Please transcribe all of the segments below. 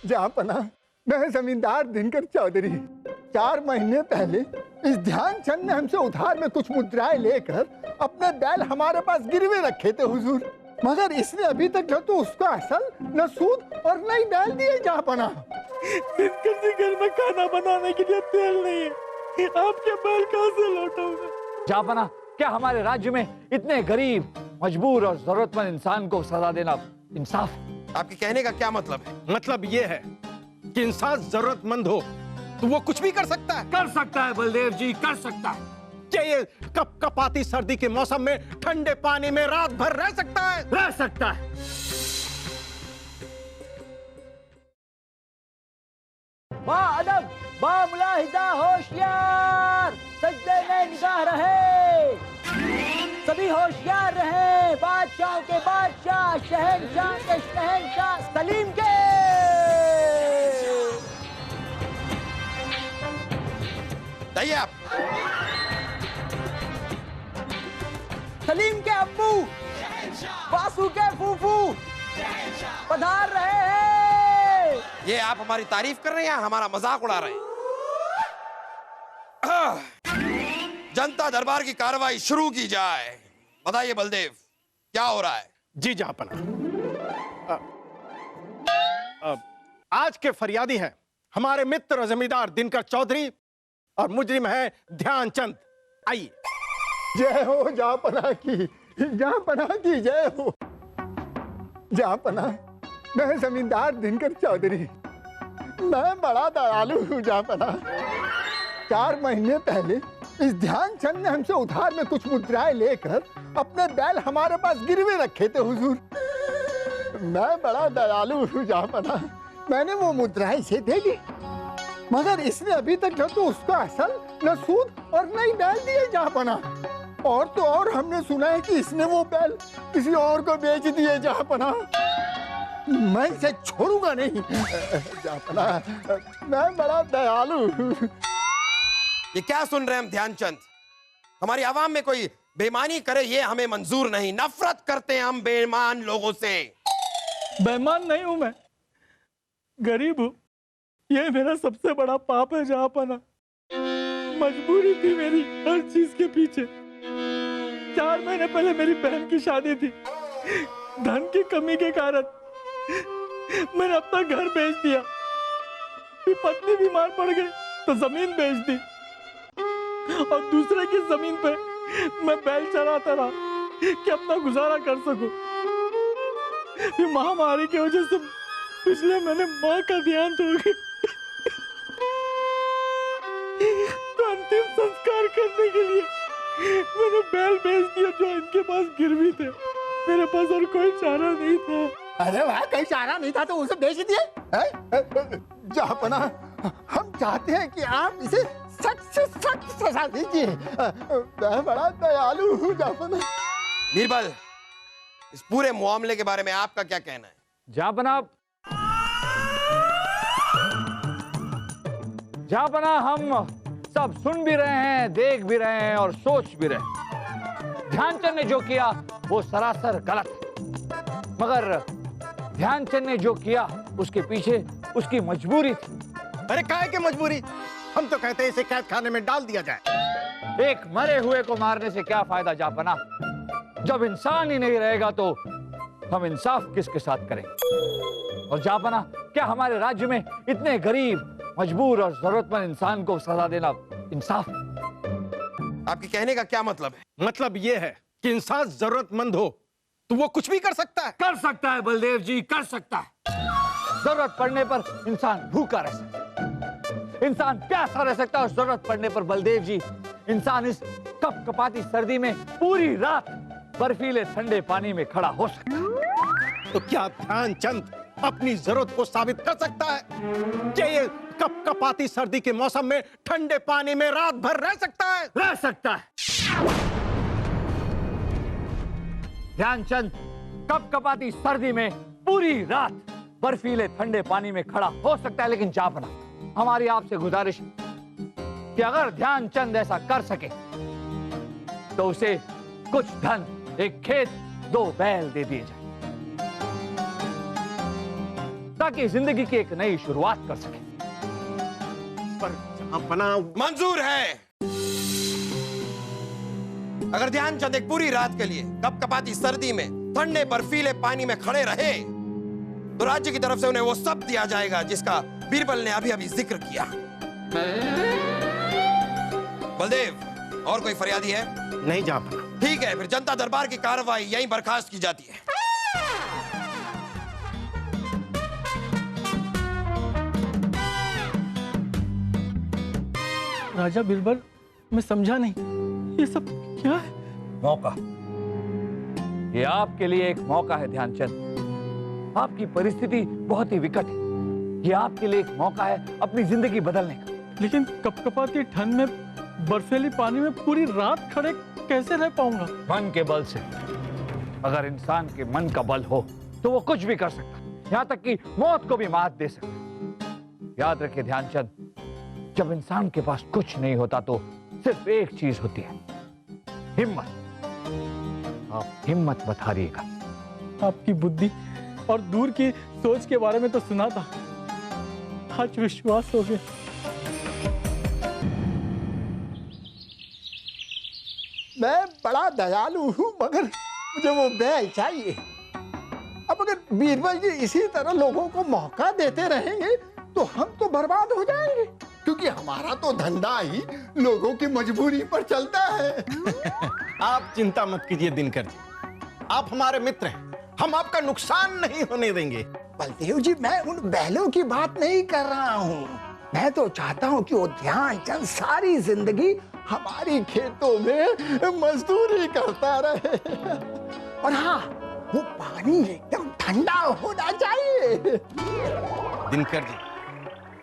जहाँपना, मैं जमींदार दिनकर चौधरी 4 महीने पहले इस ध्यानचंद ने हमसे उधार में कुछ मुद्राएं लेकर अपने बैल हमारे पास गिरवे रखे थे हुजूर, मगर इसने अभी तक न तो उसका असल न सूद और न ही बैल दिए। जहाँपना, दिनकर जी घर में खाना बनाने के लिए तेल नहीं है, आपके बैल कहाँ से लौटाऊंगा? जहाँपना, क्या हमारे राज्य में इतने गरीब, मजबूर और जरूरतमंद इंसान को सजा देना इंसाफ? आपके कहने का क्या मतलब है? मतलब ये है कि इंसान जरूरतमंद हो तो वो कुछ भी कर सकता है। कर सकता है बलदेव जी, कर सकता है। क्या ये कपकपाती सर्दी के मौसम में ठंडे पानी में रात भर रह सकता है? रह सकता है। बाअदब, बामुलाहिजा होशियार, सजदे में निगाह रहे, सभी होशियार रहे, बादशाह के बादशाह, शहंशाह के शहंशाह सलीम के। तैयार। सलीम के अब्बू, बासु के फूफू पधार रहे हैं। ये आप हमारी तारीफ कर रहे हैं या हमारा मजाक उड़ा रहे हैं? जनता दरबार की कार्रवाई शुरू की जाए। बताइए बलदेव, क्या हो रहा है? जी जहाँपना, आज के फरियादी हैं हमारे मित्र जमींदार दिनकर चौधरी और मुजरिम है ध्यानचंद। आइए। जय हो जहाँपना की, जहाँपना की जय हो। जहाँपना, मैं जमींदार दिनकर चौधरी, मैं बड़ा दयालु हूँ। जहाँपना, 4 महीने पहले इस ध्यानचंद ने हमसे उधार में कुछ मुद्राएं लेकर अपने बैल हमारे पास गिरवे रखे थे हुजूर। मैं बड़ा दयालु हूँ। जहाँपना, मैंने वो मुद्राएं इसे दे दी, मगर इसने अभी तक न तो उसका असल न सूद और न ही बैल दिए। जहाँपना, और तो और हमने सुना है कि इसने वो बैल किसी और को बेच दिए। जहाँपना, मैं इसे छोड़ूंगा नहीं। जहाँपना, मैं बड़ा दयालु हूँ। ये क्या सुन रहे हैं हम ध्यानचंद? हमारी आवाम में कोई बेईमानी करे ये हमें मंजूर नहीं। नफरत करते हैं हम बेईमान लोगों से। बेईमान नहीं हूं मैं, गरीब हूं, ये मेरा सबसे बड़ा पाप है। जहाँपना, मजबूरी थी मेरी हर चीज के पीछे। 4 महीने पहले मेरी बहन की शादी थी, धन की कमी के कारण मैंने अपना घर बेच दिया, फिर पत्नी बीमार पड़ गई तो जमीन बेच दी, और दूसरे की जमीन पे मैं बैल चराता रहा कि अपना गुजारा कर सकूं। फिर महामारी की वजह से पिछले महीने माँ का देहांत हो गया, तो अंतिम संस्कार करने के लिए मैंने बैल बेच दिया जो इनके पास गिरवी थे। मेरे पास और कोई चारा नहीं था। अरे वाह, कोई चारा नहीं था तो उसे बेच दिए। जहाँपना, हम चाहते हैं कि आप इसे सख्त से सख्त सजा दीजिए। मैं बड़ा दयालु हूँ। जहाँपना, बीरबल, इस पूरे मामले के बारे में आपका क्या कहना है? जहाँपना, जहाँपना, हम सब सुन भी रहे हैं, देख भी रहे हैं और सोच भी रहे हैं। ध्यानचंद ने जो किया वो सरासर गलत है, मगर ध्यानचंद ने जो किया उसके पीछे उसकी मजबूरी थी। अरे काहे की मजबूरी? हम तो कहते हैं इसे कैद खाने में डाल दिया जाए। एक मरे हुए को मारने से क्या फायदा जहाँपना? जब इंसान ही नहीं रहेगा तो हम इंसाफ किसके साथ करेंगे? और जहाँपना, क्या हमारे राज्य में इतने गरीब, मजबूर और जरूरतमंद इंसान को सजा देना इंसाफ? आपके कहने का क्या मतलब है? मतलब ये है कि इंसान जरूरतमंद हो तो वो कुछ भी कर सकता है। कर सकता है बलदेव जी, कर सकता है। जरूरत पड़ने पर इंसान भूखा रह सकता है, इंसान प्यासा रह सकता है, और जरूरत पड़ने पर बलदेव जी इंसान इस कपकपाती सर्दी में पूरी रात बर्फीले ठंडे पानी में खड़ा हो सकता है। तो क्या ध्यानचंद अपनी जरूरत को साबित कर सकता है कि ये कपकपाती सर्दी के मौसम में ठंडे पानी में रात भर रह सकता है? रह सकता है। ध्यानचंद कपकपाती सर्दी में पूरी रात बर्फीले ठंडे पानी में खड़ा हो सकता है, लेकिन जहाँपना, हमारी आपसे गुजारिश कि अगर ध्यानचंद ऐसा कर सके तो उसे कुछ धन, एक खेत 2 बैल दे दिए जाए ताकि जिंदगी की एक नई शुरुआत कर सके। पर जहांपना मंजूर है। अगर ध्यानचंद एक पूरी रात के लिए कपकपाती सर्दी में ठंडे बर्फीले पानी में खड़े रहे तो राज्य की तरफ से उन्हें वो सब दिया जाएगा जिसका बीरबल ने अभी अभी जिक्र किया। बलदेव, और कोई फरियादी है? नहीं जहांपना। ठीक है, फिर जनता दरबार की कार्रवाई यहीं बर्खास्त की जाती है। राजा बीरबल, मैं समझा नहीं, ये सब क्या है? मौका, ये आपके लिए एक मौका है ध्यानचंद। आपकी परिस्थिति बहुत ही विकट है। ये आपके लिए एक मौका है अपनी जिंदगी बदलने का। लेकिन कपकपाती ठंड में बर्फीली पानी में पूरी रात खड़े कैसे रह पाऊंगा? मन के बल से। अगर इंसान के मन का बल हो तो वो कुछ भी कर सकता है, यहाँ तक कि मौत को भी मात दे सकता है। याद रखिए ध्यानचंद, जब इंसान के पास कुछ नहीं होता तो सिर्फ एक चीज होती है, हिम्मत। आप हिम्मत मत हारिएगा। आपकी बुद्धि और दूर की सोच के बारे में तो सुना था, आज विश्वास हो गया। मैं बड़ा दयालु हूं, मगर मुझे वो बैल चाहिए। अब अगर बीरबल जी इसी तरह लोगों को मौका देते रहेंगे तो हम तो बर्बाद हो जाएंगे, क्योंकि हमारा तो धंधा ही लोगों की मजबूरी पर चलता है। आप चिंता मत कीजिए दिनकर जी, आप हमारे मित्र हैं, हम आपका नुकसान नहीं होने देंगे। बलदेव जी, मैं उन बैलों की बात नहीं कर रहा हूँ। मैं तो चाहता हूँ कि वो ध्यानचंद सारी जिंदगी हमारी खेतों में मजदूरी करता रहे। और हाँ, वो पानी एकदम ठंडा होना चाहिए। दिनकर जी,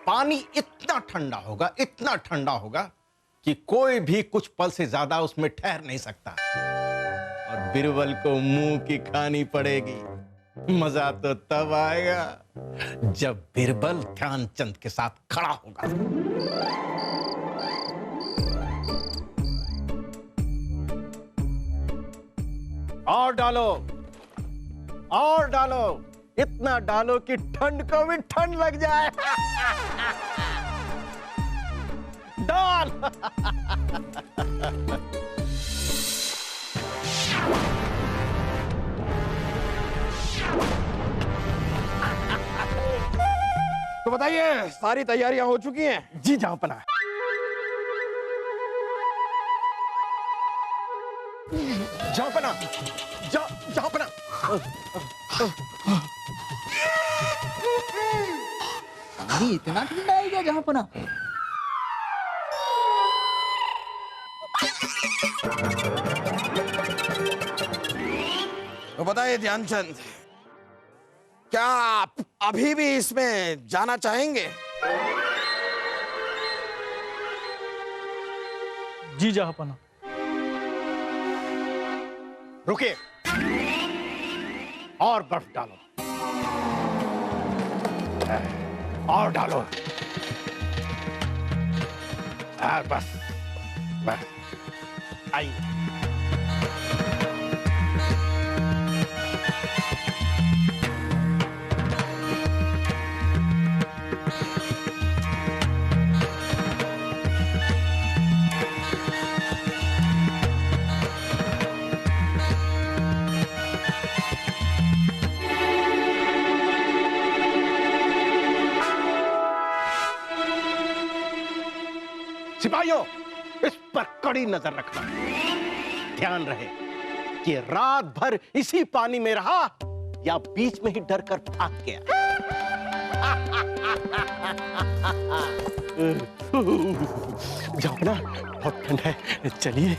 पानी इतना ठंडा होगा कि कोई भी कुछ पल से ज्यादा उसमें ठहर नहीं सकता। और बीरबल को मुंह की खानी पड़ेगी। मजा तो तब आएगा जब बीरबल ध्यानचंद के साथ खड़ा होगा। और डालो, इतना डालो कि ठंड को भी ठंड लग जाए। डाल। तो बताइए, सारी तैयारियां हो चुकी हैं? जी जहांपना। जहांपना, जहांपना। पानी इतना ठंडा है क्या जहांपना? तो बताइए ध्यानचंद, क्या आप अभी भी इसमें जाना चाहेंगे? जी जहांपना। रुकिए, और बर्फ डालो, और डालो। बस आइए। सिपाहियों, इस पर कड़ी नजर रखना। ध्यान रहे कि रात भर इसी पानी में रहा या बीच में ही डर कर भाग गया। जाओ ना, बहुत ठंड है, चलिए।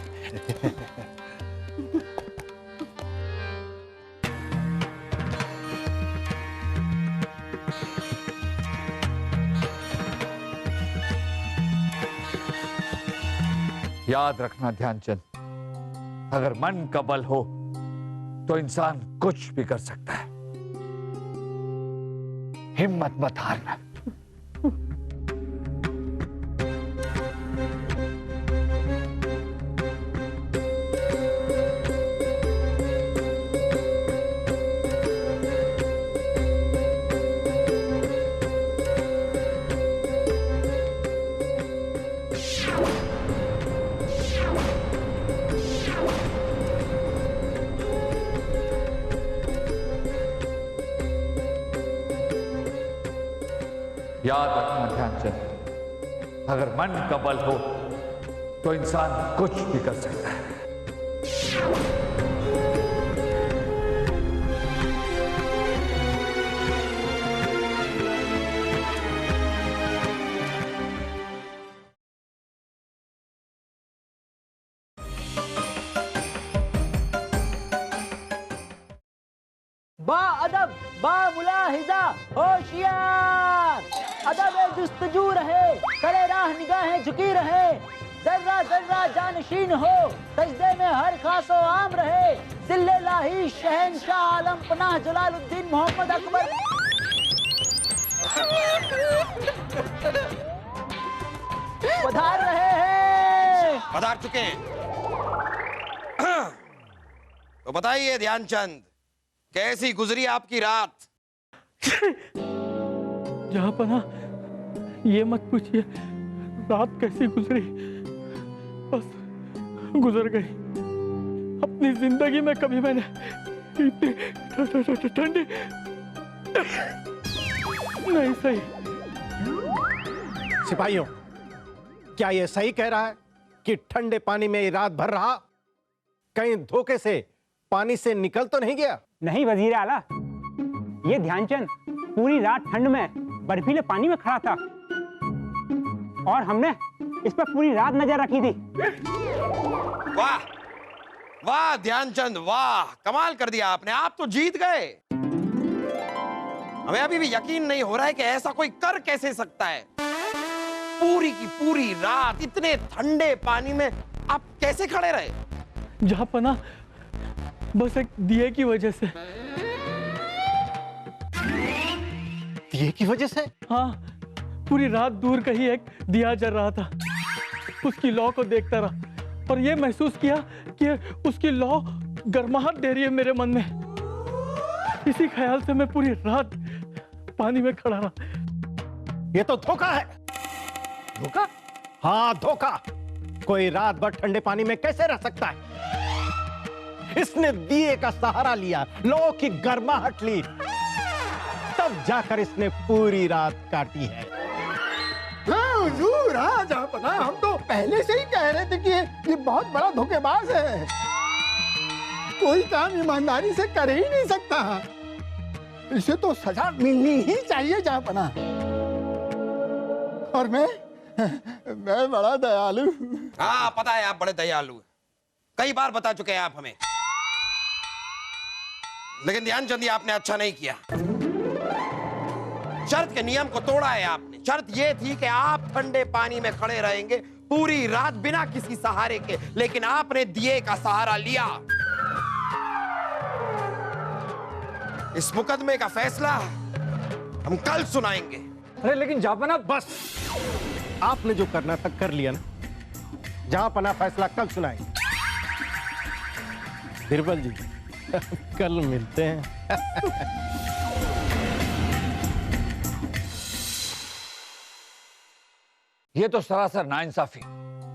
याद रखना ध्यानचंद, अगर मन का बल हो तो इंसान कुछ भी कर सकता है। हिम्मत मत हारना। याद रखना ध्यानचंद, अगर मन का बल हो तो इंसान कुछ भी कर सकता है। बा अदब बा मुलाहिजा होशियार, अदब जुस्तजू रहे, करे राह निगाहें झुकी रहे, जर्रा जर्रा जानशीन हो, सजदे में हर खासो आम रहे, जिल्ले लाही शहंशाह आलम पनाह जलालुद्दीन मोहम्मद अकबर। पधार रहे हैं। पधार चुके हैं। तो बताइए ध्यानचंद, कैसी गुजरी आपकी रात? जहां पना, ये मत पूछिए रात कैसी गुजरी, बस गुजर गई। अपनी जिंदगी में कभी मैंने इतनी ठंडी नहीं सही। सिपाहियों, क्या ये सही कह रहा है कि ठंडे पानी में रात भर रहा? कहीं धोखे से पानी से निकल तो नहीं गया? नहीं वजीर आला, ये ध्यानचंद पूरी रात ठंड में बर्फीले पानी में खड़ा था और हमने इस पर पूरी रात नजर रखी थी। वाह वाह ध्यानचंद, वाह, कमाल कर दिया आपने। आप तो जीत गए। हमें अभी भी यकीन नहीं हो रहा है कि ऐसा कोई कर कैसे सकता है। पूरी की पूरी रात इतने ठंडे पानी में आप कैसे खड़े रहे? जहां पना, बस एक दिए की वजह से। दिए की वजह से? हाँ, पूरी रात दूर कहीं एक दिया जल रहा था, उसकी लौ को देखता रहा और ये महसूस किया कि उसकी लौ गर्माहट दे रही है मेरे मन में। इसी ख्याल से मैं पूरी रात पानी में खड़ा रहा। ये तो धोखा है। धोखा? हाँ, धोखा। कोई रात भर ठंडे पानी में कैसे रह सकता है? इसने दिए का सहारा लिया, लौ की गर्माहट ली, तब जाकर इसने पूरी रात काटी है। हाँ हुजूर, हाँ जहां पना, हम तो पहले से ही कह रहे थे कि ये बहुत बड़ा धोखेबाज है, कोई काम ईमानदारी से कर ही नहीं सकता। इसे तो सजा मिलनी ही चाहिए जहां पना। और मैं बड़ा दयालु। हाँ, पता है आप बड़े दयालु हैं। कई बार बता चुके हैं आप हमें। लेकिन ध्यानचंद, ये आपने अच्छा नहीं किया। शर्त के नियम को तोड़ा है आपने। शर्त ये थी कि आप ठंडे पानी में खड़े रहेंगे पूरी रात बिना किसी सहारे के, लेकिन आपने दिए का सहारा लिया। इस मुकदमे का फैसला हम कल सुनाएंगे। अरे लेकिन जापना, बस, आपने जो करना था कर लिया ना। जहां पना फैसला कल सुनाएंगे। बीरबल जी, कल मिलते हैं। ये तो सरासर नाइंसाफी।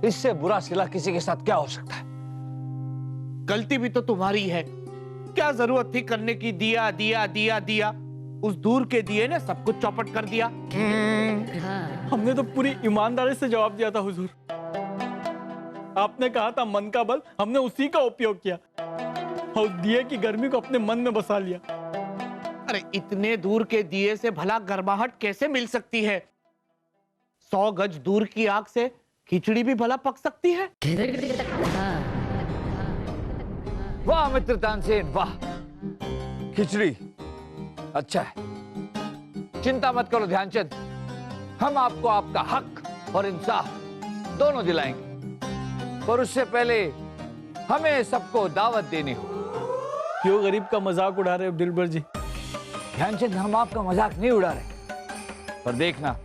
इससे बुरा सिला किसी के साथ क्या हो सकता है? गलती भी तो तुम्हारी है। क्या जरूरत थी करने की? दिया दिया दिया दिया, उस दूर के दिए ने सब कुछ चौपट कर दिया। हमने तो पूरी ईमानदारी से जवाब दिया था हुजूर। आपने कहा था मन का बल, हमने उसी का उपयोग किया और उस दिए की गर्मी को अपने मन में बसा लिया। अरे इतने दूर के दिए से भला गर्माहट कैसे मिल सकती है? 100 गज दूर की आग से खिचड़ी भी भला पक सकती है। वाह मित्र तानसेन, वाह। खिचड़ी अच्छा है। चिंता मत करो ध्यानचंद, हम आपको आपका हक और इंसाफ दोनों दिलाएंगे, पर उससे पहले हमें सबको दावत देनी हो। क्यों गरीब का मजाक उड़ा रहे हो दिलबर जी? ध्यानचंद, हम आपका मजाक नहीं उड़ा रहे, पर देखना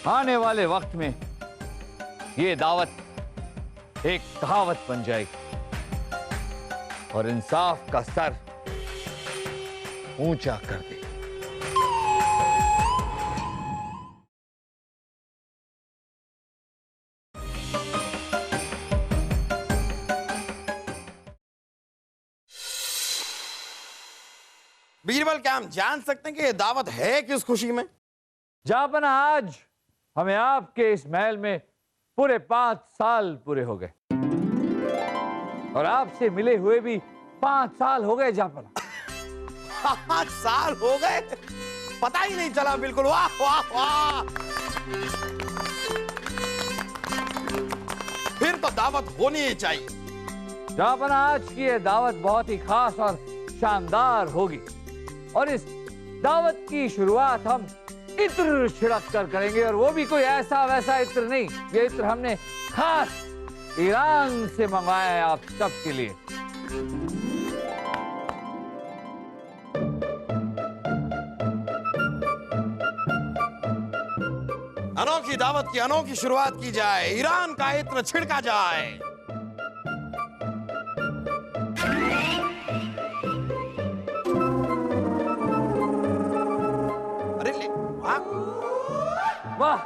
आने वाले वक्त में ये दावत एक कहावत बन जाएगी और इंसाफ का सर ऊंचा कर दे। बीरबल, क्या हम जान सकते हैं कि ये दावत है किस खुशी में? जापना, आज हमें आपके इस महल में पूरे 5 साल पूरे हो गए और आपसे मिले हुए भी 5 साल हो गए जापना। 5 साल हो गए, पता ही नहीं चला बिल्कुल। वाह वाह वाह। फिर तो दावत होनी ही चाहिए। जापना, आज की ये दावत बहुत ही खास और शानदार होगी और इस दावत की शुरुआत हम इत्र छिड़क कर करेंगे और वो भी कोई ऐसा वैसा इत्र नहीं। ये इत्र हमने खास ईरान से मंगवाया है आप सबके लिए। अनोखी दावत की अनोखी शुरुआत की जाए, ईरान का इत्र छिड़का जाए। अरे ले, वाह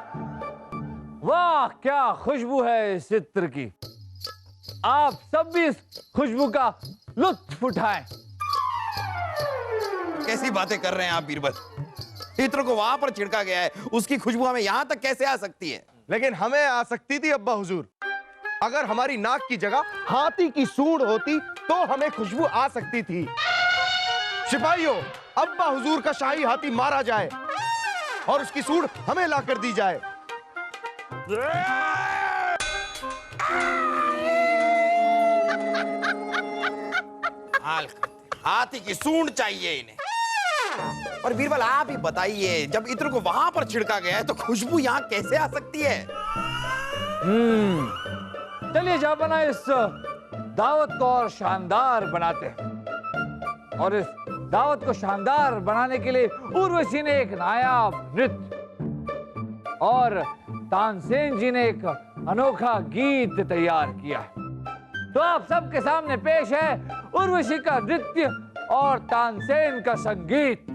वाह, क्या खुशबू है इस इत्र की। आप सब भी इस खुशबू का लुत्फ उठाएं। कैसी बातें कर रहे हैं आप बीरबल? इत्र को वहां पर छिड़का गया है, उसकी खुशबू हमें यहां तक कैसे आ सकती है? लेकिन हमें आ सकती थी अब्बा हुजूर। अगर हमारी नाक की जगह हाथी की सूंड होती तो हमें खुशबू आ सकती थी। सिपाहियों, अब्बा हुजूर का शाही हाथी मारा जाए और उसकी सूंड हमें लाकर दी जाए। हाल करते, हाथी की सूंड चाहिए इन्हें। और बीरबल आप ही बताइए, जब इत्र को वहां पर छिड़का गया है तो खुशबू यहाँ कैसे आ सकती है? चलिए जापना, इस दावत को और शानदार बनाते हैं और इस दावत को शानदार बनाने के लिए उर्वशी ने एक नायाब नृत्य और तानसेन जी ने एक अनोखा गीत तैयार किया है। तो आप सबके सामने पेश है उर्वशी का नृत्य और तानसेन का संगीत।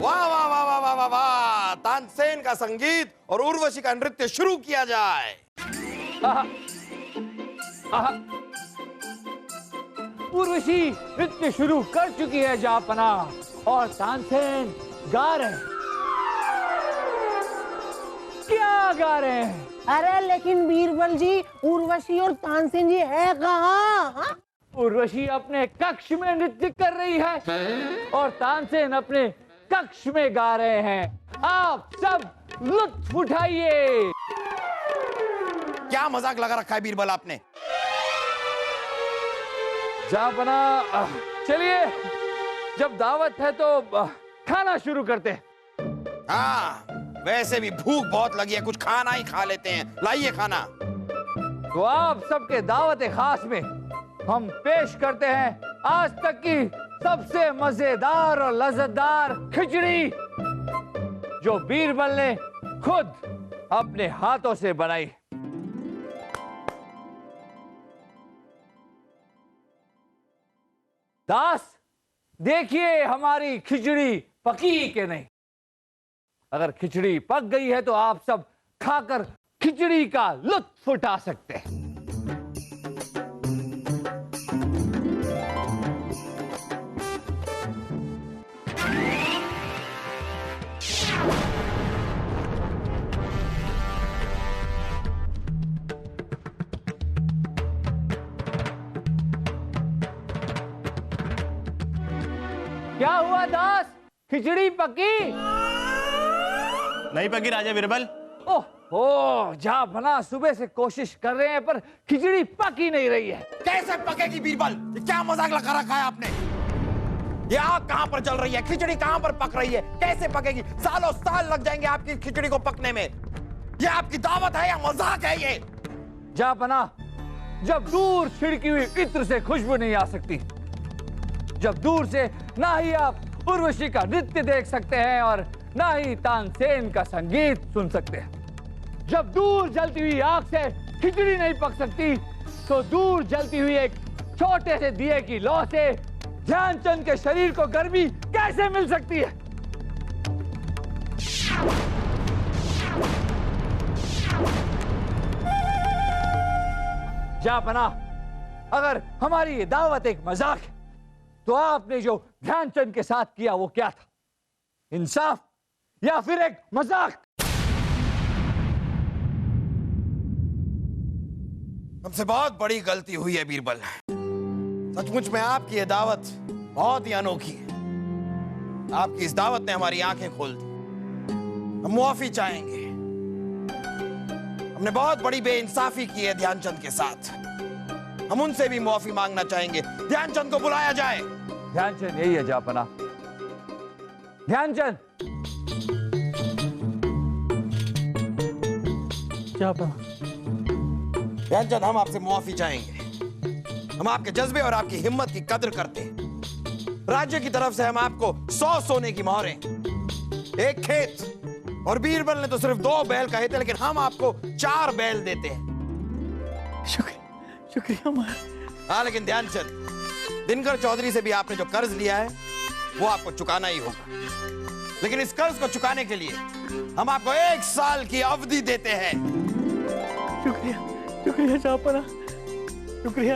वाह वाह वाह वाह वाह वाह वाह। तानसेन का संगीत और उर्वशी का नृत्य शुरू किया जाए। आहा, आहा। उर्वशी नृत्य शुरू कर चुकी है जापना और तानसेन गा रहे हैं। क्या गा रहे हैं? अरे लेकिन बीरबल जी, उर्वशी और तानसेन जी है कहाँ? हाँ? उर्वशी अपने कक्ष में नृत्य कर रही है और तानसेन अपने कक्ष में गा रहे हैं। आप सब लुत्फ उठाइए। क्या मजाक लगा रखा है बीरबल आपने? जापना, चलिए जब दावत है तो खाना शुरू करते हैं। हाँ, वैसे भी भूख बहुत लगी है, कुछ खाना ही खा लेते हैं। लाइए खाना। तो आप सबके दावत खास में हम पेश करते हैं आज तक की सबसे मजेदार और लज्जतदार खिचड़ी, जो बीरबल ने खुद अपने हाथों से बनाई। दास, देखिए हमारी खिचड़ी पकी के नहीं। अगर खिचड़ी पक गई है तो आप सब खाकर खिचड़ी का लुत्फ उठा सकते हैं। क्या हुआ दास, खिचड़ी पकी? नहीं पकी राजा बीरबल। ओह, जापना सुबह से कोशिश कर रहे हैं पर खिचड़ी पक ही नहीं रही है। कैसे पकेगी बीरबल? ये क्या मजाक लगा रखा है आपने? ये आग कहां पर जल रही है, खिचड़ी कहां पर पक रही है, कैसे पकेगी? सालों साल लग जाएंगे आपकी खिचड़ी को पकने में। ये आपकी दावत है या मजाक है ये? जापना, जब दूर छिड़की हुई इत्र से खुशबू नहीं आ सकती, जब दूर से ना ही आप उर्वशी का नृत्य देख सकते हैं और ना ही तानसेन का संगीत सुन सकते हैं, जब दूर जलती हुई आग से खिचड़ी नहीं पक सकती, तो दूर जलती हुई एक छोटे से दिए की लौ से ध्यानचंद के शरीर को गर्मी कैसे मिल सकती है? जापना, अगर हमारी ये दावत एक मजाक है तो आपने जो ध्यानचंद के साथ किया वो क्या था? इंसाफ या फिर एक मजाक? हमसे बहुत बड़ी गलती हुई है बीरबल। सचमुच में आपकी ये दावत बहुत ही अनोखी है। आपकी इस दावत ने हमारी आंखें खोल दी। हम मुआफी चाहेंगे। हमने बहुत बड़ी बेइंसाफी की है ध्यानचंद के साथ। हम उनसे भी मुआफी मांगना चाहेंगे। ध्यानचंद को बुलाया जाए। ध्यानचंद यही है जापना। ध्यानचंद। जापना। ध्यानचंद, हम आपसे मुआफी चाहेंगे। हम आपके जज्बे और आपकी हिम्मत की कद्र करते हैं। राज्य की तरफ से हम आपको 100 सोने की मोहरें, एक खेत, और बीरबल ने तो सिर्फ 2 बैल कहे थे, लेकिन हम आपको 4 बैल देते हैं। शुक्रिया महाराज। हाँ, लेकिन ध्यानचंद, दिनकर चौधरी से भी आपने जो कर्ज लिया है वो आपको चुकाना ही होगा। लेकिन इस कर्ज को चुकाने के लिए हम आपको 1 साल की अवधि देते हैं। शुक्रिया जापना। शुक्रिया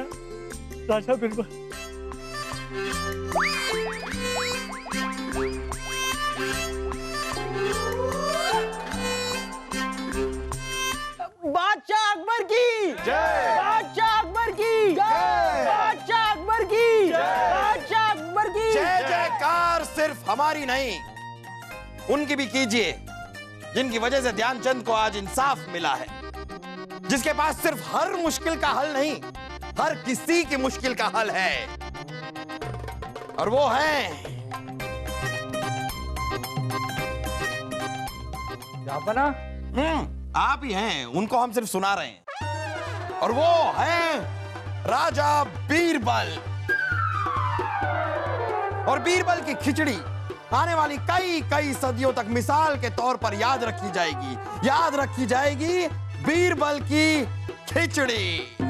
राजा बीरबल। बादशाह अकबर की जय, बादशाह अकबर की जय, बादशाह अकबर की जय, बादशाह अकबर की जय जयकार सिर्फ हमारी नहीं, उनकी भी कीजिए जिनकी वजह से ध्यानचंद को आज इंसाफ मिला है। जिसके पास सिर्फ हर मुश्किल का हल नहीं, हर किसी की मुश्किल का हल है, और वो है जापना। आप ही हैं। उनको हम सिर्फ सुना रहे हैं, और वो है राजा बीरबल। और बीरबल की खिचड़ी आने वाली कई कई सदियों तक मिसाल के तौर पर याद रखी जाएगी। याद रखी जाएगी बीरबल की खिचड़ी।